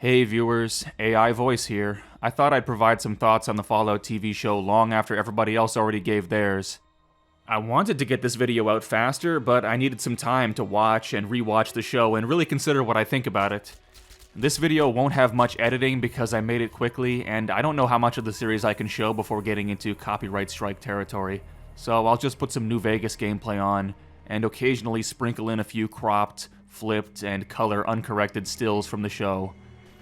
Hey viewers, AI Voice here. I thought I'd provide some thoughts on the Fallout TV show long after everybody else already gave theirs. I wanted to get this video out faster, but I needed some time to watch and rewatch the show and really consider what I think about it. This video won't have much editing because I made it quickly, and I don't know how much of the series I can show before getting into copyright strike territory, so I'll just put some New Vegas gameplay on, and occasionally sprinkle in a few cropped, flipped, and color uncorrected stills from the show.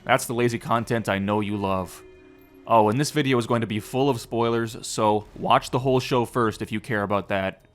That's the lazy content I know you love. Oh, and this video is going to be full of spoilers, so watch the whole show first if you care about that.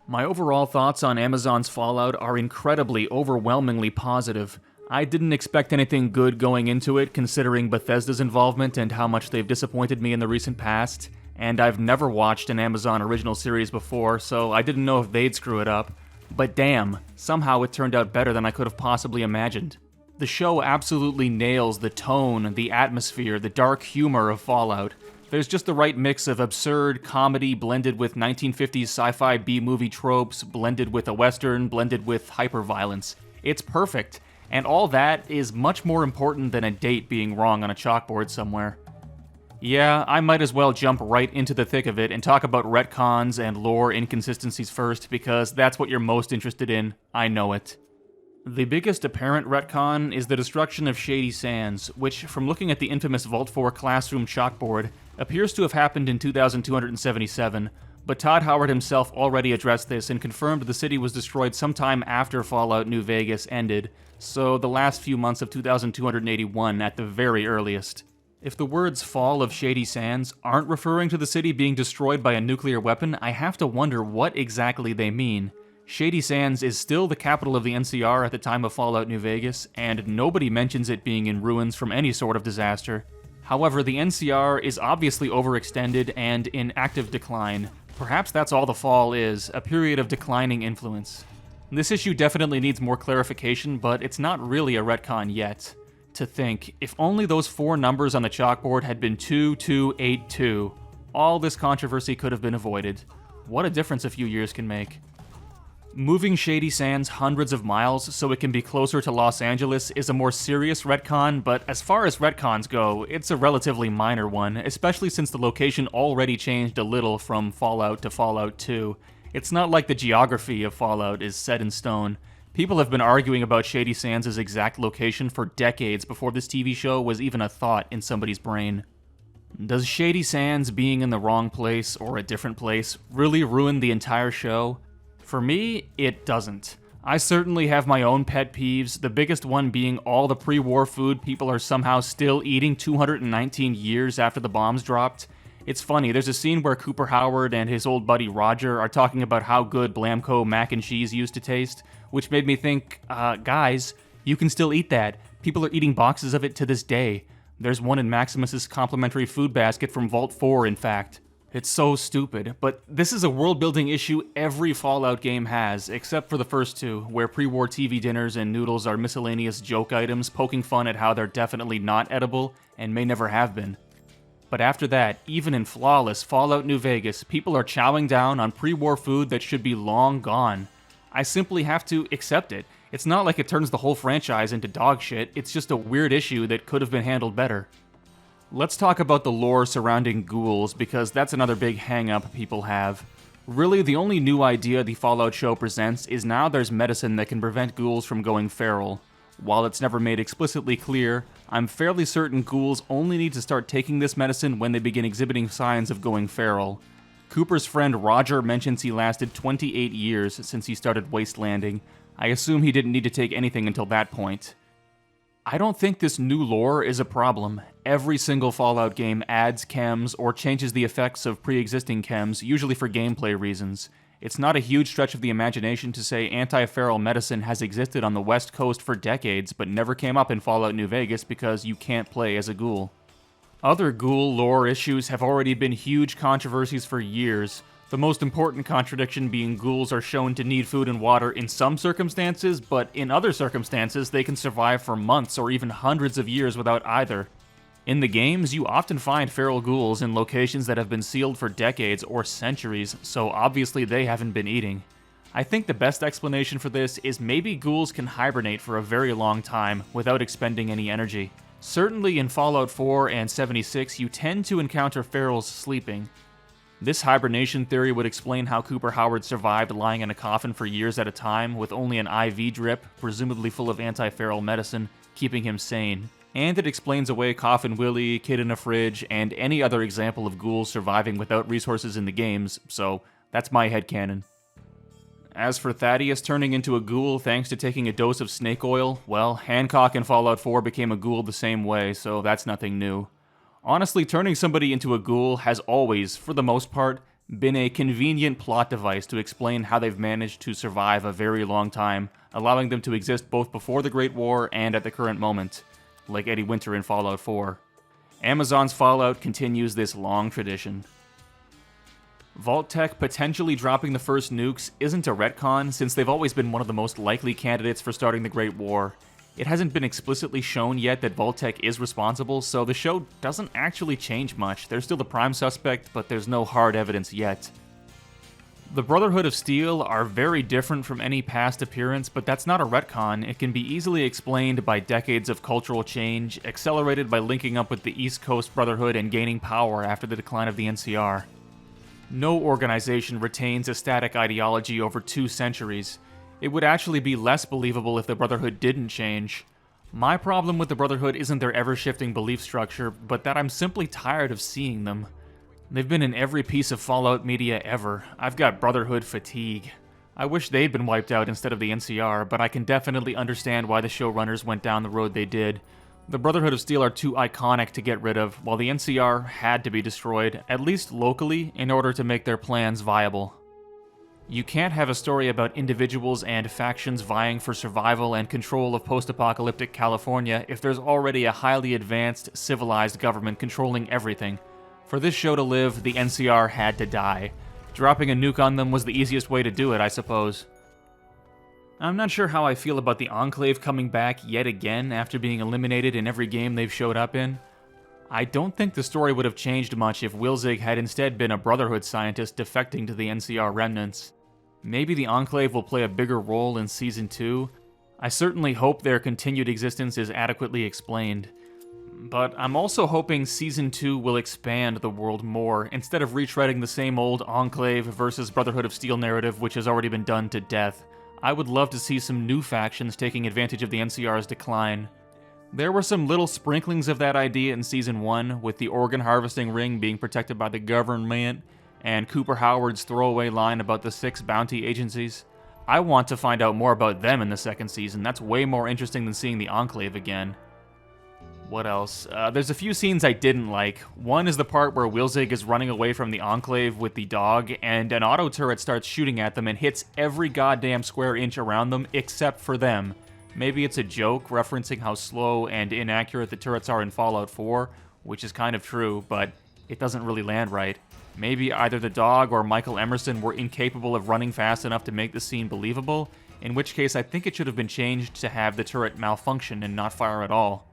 My overall thoughts on Amazon's Fallout are incredibly, overwhelmingly positive. I didn't expect anything good going into it, considering Bethesda's involvement and how much they've disappointed me in the recent past, and I've never watched an Amazon original series before, so I didn't know if they'd screw it up. But damn, somehow it turned out better than I could have possibly imagined. The show absolutely nails the tone, the atmosphere, the dark humor of Fallout. There's just the right mix of absurd comedy blended with 1950s sci-fi B-movie tropes, blended with a western, blended with hyper-violence. It's perfect, and all that is much more important than a date being wrong on a chalkboard somewhere. Yeah, I might as well jump right into the thick of it and talk about retcons and lore inconsistencies first, because that's what you're most interested in, I know it. The biggest apparent retcon is the destruction of Shady Sands, which, from looking at the infamous Vault 4 classroom chalkboard, appears to have happened in 2277, but Todd Howard himself already addressed this and confirmed the city was destroyed sometime after Fallout New Vegas ended, so the last few months of 2281 at the very earliest. If the words Fall of Shady Sands aren't referring to the city being destroyed by a nuclear weapon, I have to wonder what exactly they mean. Shady Sands is still the capital of the NCR at the time of Fallout New Vegas, and nobody mentions it being in ruins from any sort of disaster. However, the NCR is obviously overextended and in active decline. Perhaps that's all the fall is, a period of declining influence. This issue definitely needs more clarification, but it's not really a retcon yet. To think, if only those four numbers on the chalkboard had been 2282, all this controversy could have been avoided. What a difference a few years can make. Moving Shady Sands hundreds of miles so it can be closer to Los Angeles is a more serious retcon, but as far as retcons go, it's a relatively minor one, especially since the location already changed a little from Fallout to Fallout 2. It's not like the geography of Fallout is set in stone. People have been arguing about Shady Sands' exact location for decades before this TV show was even a thought in somebody's brain. Does Shady Sands being in the wrong place or a different place really ruin the entire show? For me, it doesn't. I certainly have my own pet peeves, the biggest one being all the pre-war food people are somehow still eating 219 years after the bombs dropped. It's funny, there's a scene where Cooper Howard and his old buddy Roger are talking about how good Blamco mac and cheese used to taste, which made me think, guys, you can still eat that. People are eating boxes of it to this day. There's one in Maximus's complimentary food basket from Vault 4, in fact. It's so stupid, but this is a world-building issue every Fallout game has, except for the first two, where pre-war TV dinners and noodles are miscellaneous joke items poking fun at how they're definitely not edible and may never have been. But after that, even in flawless Fallout New Vegas, people are chowing down on pre-war food that should be long gone. I simply have to accept it. It's not like it turns the whole franchise into dog shit, it's just a weird issue that could have been handled better. Let's talk about the lore surrounding ghouls, because that's another big hang-up people have. Really, the only new idea the Fallout show presents is now there's medicine that can prevent ghouls from going feral. While it's never made explicitly clear, I'm fairly certain ghouls only need to start taking this medicine when they begin exhibiting signs of going feral. Cooper's friend Roger mentions he lasted 28 years since he started wastelanding. I assume he didn't need to take anything until that point. I don't think this new lore is a problem. Every single Fallout game adds chems or changes the effects of pre-existing chems, usually for gameplay reasons. It's not a huge stretch of the imagination to say anti-feral medicine has existed on the West Coast for decades, but never came up in Fallout New Vegas because you can't play as a ghoul. Other ghoul lore issues have already been huge controversies for years. The most important contradiction being ghouls are shown to need food and water in some circumstances, but in other circumstances they can survive for months or even hundreds of years without either. In the games, you often find feral ghouls in locations that have been sealed for decades or centuries, so obviously they haven't been eating. I think the best explanation for this is maybe ghouls can hibernate for a very long time without expending any energy. Certainly in Fallout 4 and 76, you tend to encounter ferals sleeping. This hibernation theory would explain how Cooper Howard survived lying in a coffin for years at a time with only an IV drip, presumably full of anti-feral medicine, keeping him sane. And it explains away Coffin Willie, Kid in a Fridge, and any other example of ghouls surviving without resources in the games, so that's my headcanon. As for Thaddeus turning into a ghoul thanks to taking a dose of snake oil, well, Hancock in Fallout 4 became a ghoul the same way, so that's nothing new. Honestly, turning somebody into a ghoul has always, for the most part, been a convenient plot device to explain how they've managed to survive a very long time, allowing them to exist both before the Great War and at the current moment, like Eddie Winter in Fallout 4. Amazon's Fallout continues this long tradition. Vault-Tec potentially dropping the first nukes isn't a retcon, since they've always been one of the most likely candidates for starting the Great War. It hasn't been explicitly shown yet that Vault-Tec is responsible, so the show doesn't actually change much. They're still the prime suspect, but there's no hard evidence yet. The Brotherhood of Steel are very different from any past appearance, but that's not a retcon. It can be easily explained by decades of cultural change, accelerated by linking up with the East Coast Brotherhood and gaining power after the decline of the NCR. No organization retains a static ideology over 2 centuries. It would actually be less believable if the Brotherhood didn't change. My problem with the Brotherhood isn't their ever-shifting belief structure, but that I'm simply tired of seeing them. They've been in every piece of Fallout media ever. I've got Brotherhood fatigue. I wish they'd been wiped out instead of the NCR, but I can definitely understand why the showrunners went down the road they did. The Brotherhood of Steel are too iconic to get rid of, while the NCR had to be destroyed, at least locally, in order to make their plans viable. You can't have a story about individuals and factions vying for survival and control of post-apocalyptic California if there's already a highly advanced, civilized government controlling everything. For this show to live, the NCR had to die. Dropping a nuke on them was the easiest way to do it, I suppose. I'm not sure how I feel about the Enclave coming back yet again after being eliminated in every game they've showed up in. I don't think the story would have changed much if Wilzig had instead been a Brotherhood scientist defecting to the NCR remnants. Maybe the Enclave will play a bigger role in Season 2. I certainly hope their continued existence is adequately explained. But I'm also hoping Season 2 will expand the world more, instead of retreading the same old Enclave versus Brotherhood of Steel narrative which has already been done to death. I would love to see some new factions taking advantage of the NCR's decline. There were some little sprinklings of that idea in Season 1, with the organ harvesting ring being protected by the government, and Cooper Howard's throwaway line about the 6 bounty agencies. I want to find out more about them in the second season. That's way more interesting than seeing the Enclave again. What else? There's a few scenes I didn't like. One is the part where Wilzig is running away from the Enclave with the dog, and an auto turret starts shooting at them and hits every goddamn square inch around them except for them. Maybe it's a joke referencing how slow and inaccurate the turrets are in Fallout 4, which is kind of true, but it doesn't really land right. Maybe either the dog or Michael Emerson were incapable of running fast enough to make the scene believable, in which case I think it should have been changed to have the turret malfunction and not fire at all.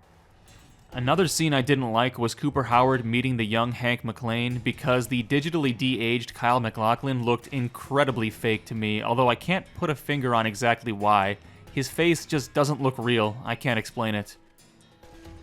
Another scene I didn't like was Cooper Howard meeting the young Hank McClane, because the digitally de-aged Kyle MacLachlan looked incredibly fake to me, although I can't put a finger on exactly why. His face just doesn't look real. I can't explain it.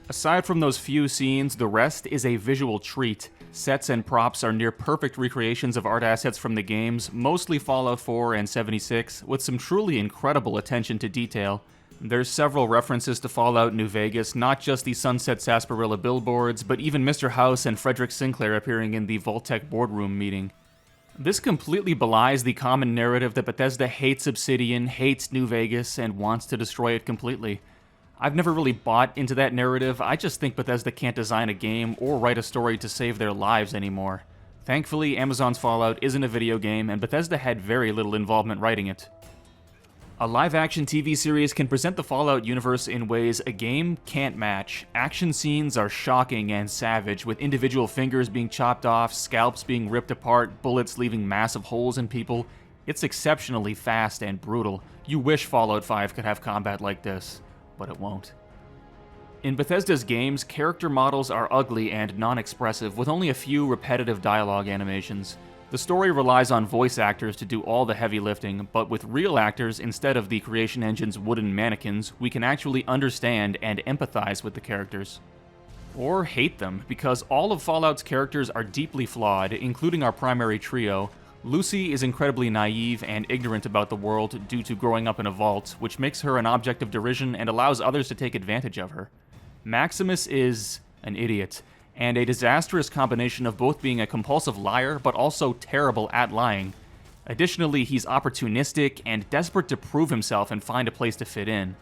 Aside from those few scenes, the rest is a visual treat. Sets and props are near perfect recreations of art assets from the games, mostly Fallout 4 and 76, with some truly incredible attention to detail. There's several references to Fallout New Vegas, not just the Sunset Sarsaparilla billboards, but even Mr. House and Frederick Sinclair appearing in the Vault-Tec boardroom meeting. This completely belies the common narrative that Bethesda hates Obsidian, hates New Vegas, and wants to destroy it completely. I've never really bought into that narrative. I just think Bethesda can't design a game or write a story to save their lives anymore. Thankfully, Amazon's Fallout isn't a video game, and Bethesda had very little involvement writing it. A live-action TV series can present the Fallout universe in ways a game can't match. Action scenes are shocking and savage, with individual fingers being chopped off, scalps being ripped apart, bullets leaving massive holes in people. It's exceptionally fast and brutal. You wish Fallout 5 could have combat like this, but it won't. In Bethesda's games, character models are ugly and non-expressive, with only a few repetitive dialogue animations. The story relies on voice actors to do all the heavy lifting, but with real actors instead of the creation engine's wooden mannequins, we can actually understand and empathize with the characters. Or hate them, because all of Fallout's characters are deeply flawed, including our primary trio. Lucy is incredibly naive and ignorant about the world due to growing up in a vault, which makes her an object of derision and allows others to take advantage of her. Maximus is an idiot, and a disastrous combination of both being a compulsive liar but also terrible at lying. Additionally, he's opportunistic and desperate to prove himself and find a place to fit in.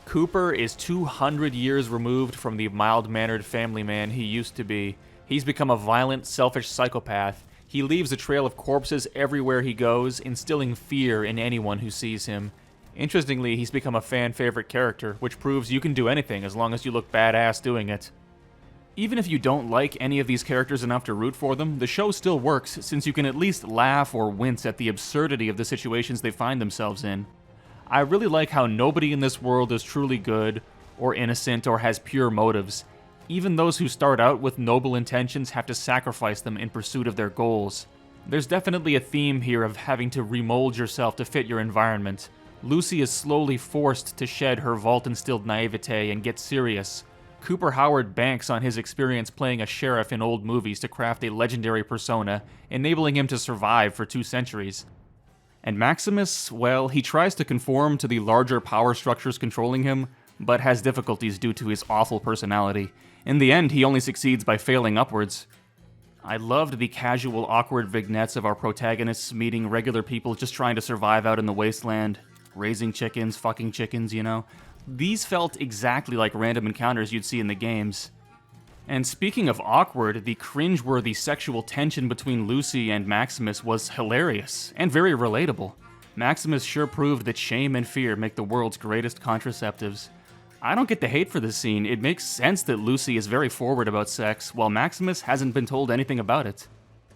Cooper is 200 years removed from the mild-mannered family man he used to be. He's become a violent, selfish psychopath. He leaves a trail of corpses everywhere he goes, instilling fear in anyone who sees him. Interestingly, he's become a fan-favorite character, which proves you can do anything as long as you look badass doing it. Even if you don't like any of these characters enough to root for them, the show still works since you can at least laugh or wince at the absurdity of the situations they find themselves in. I really like how nobody in this world is truly good, or innocent, or has pure motives. Even those who start out with noble intentions have to sacrifice them in pursuit of their goals. There's definitely a theme here of having to remold yourself to fit your environment. Lucy is slowly forced to shed her vault-instilled naivete and get serious. Cooper Howard banks on his experience playing a sheriff in old movies to craft a legendary persona, enabling him to survive for 2 centuries. And Maximus, well, he tries to conform to the larger power structures controlling him, but has difficulties due to his awful personality. In the end, he only succeeds by failing upwards. I loved the casual, awkward vignettes of our protagonists meeting regular people just trying to survive out in the wasteland. Raising chickens, fucking chickens, you know? These felt exactly like random encounters you'd see in the games. And speaking of awkward, the cringeworthy sexual tension between Lucy and Maximus was hilarious, and very relatable. Maximus sure proved that shame and fear make the world's greatest contraceptives. I don't get the hate for this scene. It makes sense that Lucy is very forward about sex, while Maximus hasn't been told anything about it.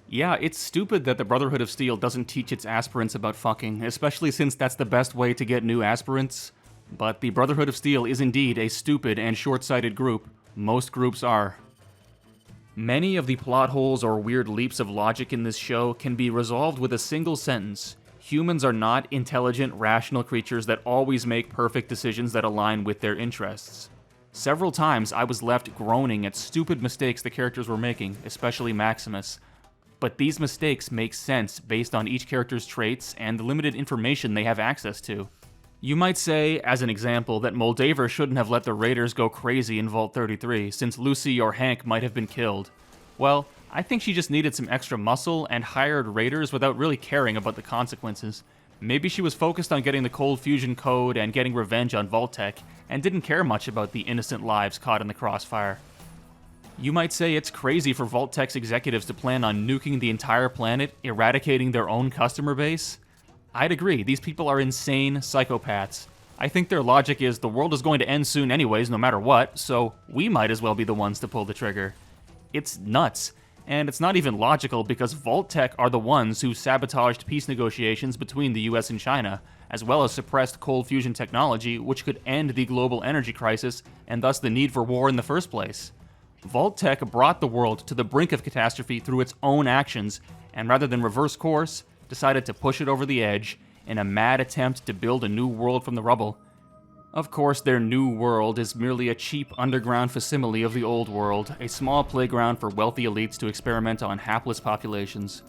Yeah, it's stupid that the Brotherhood of Steel doesn't teach its aspirants about fucking, especially since that's the best way to get new aspirants. But the Brotherhood of Steel is indeed a stupid and short-sighted group. Most groups are. Many of the plot holes or weird leaps of logic in this show can be resolved with a single sentence. Humans are not intelligent, rational creatures that always make perfect decisions that align with their interests. Several times I was left groaning at stupid mistakes the characters were making, especially Maximus. But these mistakes make sense based on each character's traits and the limited information they have access to. You might say, as an example, that Moldaver shouldn't have let the Raiders go crazy in Vault 33, since Lucy or Hank might have been killed. Well, I think she just needed some extra muscle and hired raiders without really caring about the consequences. Maybe she was focused on getting the cold fusion code and getting revenge on Vault-Tec, and didn't care much about the innocent lives caught in the crossfire. You might say it's crazy for Vault-Tec's executives to plan on nuking the entire planet, eradicating their own customer base. I'd agree, these people are insane psychopaths. I think their logic is the world is going to end soon anyways, no matter what, so we might as well be the ones to pull the trigger. It's nuts, and it's not even logical because Vault-Tec are the ones who sabotaged peace negotiations between the US and China, as well as suppressed cold fusion technology, which could end the global energy crisis and thus the need for war in the first place. Vault-Tec brought the world to the brink of catastrophe through its own actions, and rather than reverse course, decided to push it over the edge in a mad attempt to build a new world from the rubble. Of course, their new world is merely a cheap underground facsimile of the old world, a small playground for wealthy elites to experiment on hapless populations.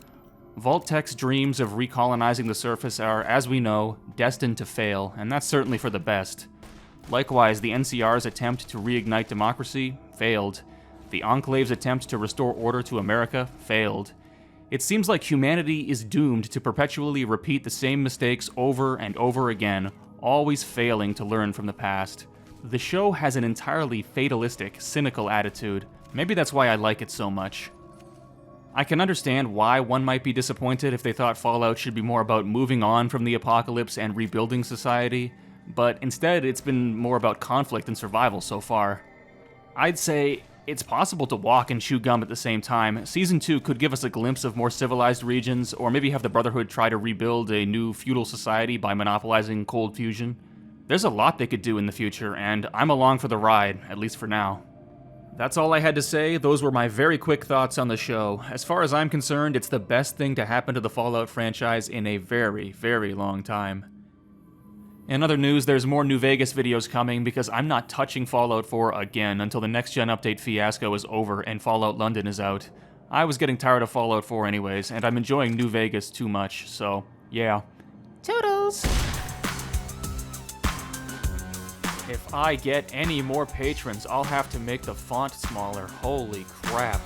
Vault-Tec's dreams of recolonizing the surface are, as we know, destined to fail, and that's certainly for the best. Likewise, the NCR's attempt to reignite democracy failed. The Enclave's attempt to restore order to America failed. It seems like humanity is doomed to perpetually repeat the same mistakes over and over again, always failing to learn from the past. The show has an entirely fatalistic, cynical attitude. Maybe that's why I like it so much. I can understand why one might be disappointed if they thought Fallout should be more about moving on from the apocalypse and rebuilding society, but instead it's been more about conflict and survival so far. I'd say it's possible to walk and chew gum at the same time. Season 2 could give us a glimpse of more civilized regions, or maybe have the Brotherhood try to rebuild a new feudal society by monopolizing cold fusion. There's a lot they could do in the future, and I'm along for the ride, at least for now. That's all I had to say. Those were my very quick thoughts on the show. As far as I'm concerned, it's the best thing to happen to the Fallout franchise in a very, very long time. In other news, there's more New Vegas videos coming because I'm not touching Fallout 4 again until the next-gen update fiasco is over and Fallout London is out. I was getting tired of Fallout 4 anyways, and I'm enjoying New Vegas too much, so yeah. Toodles! If I get any more patrons, I'll have to make the font smaller. Holy crap.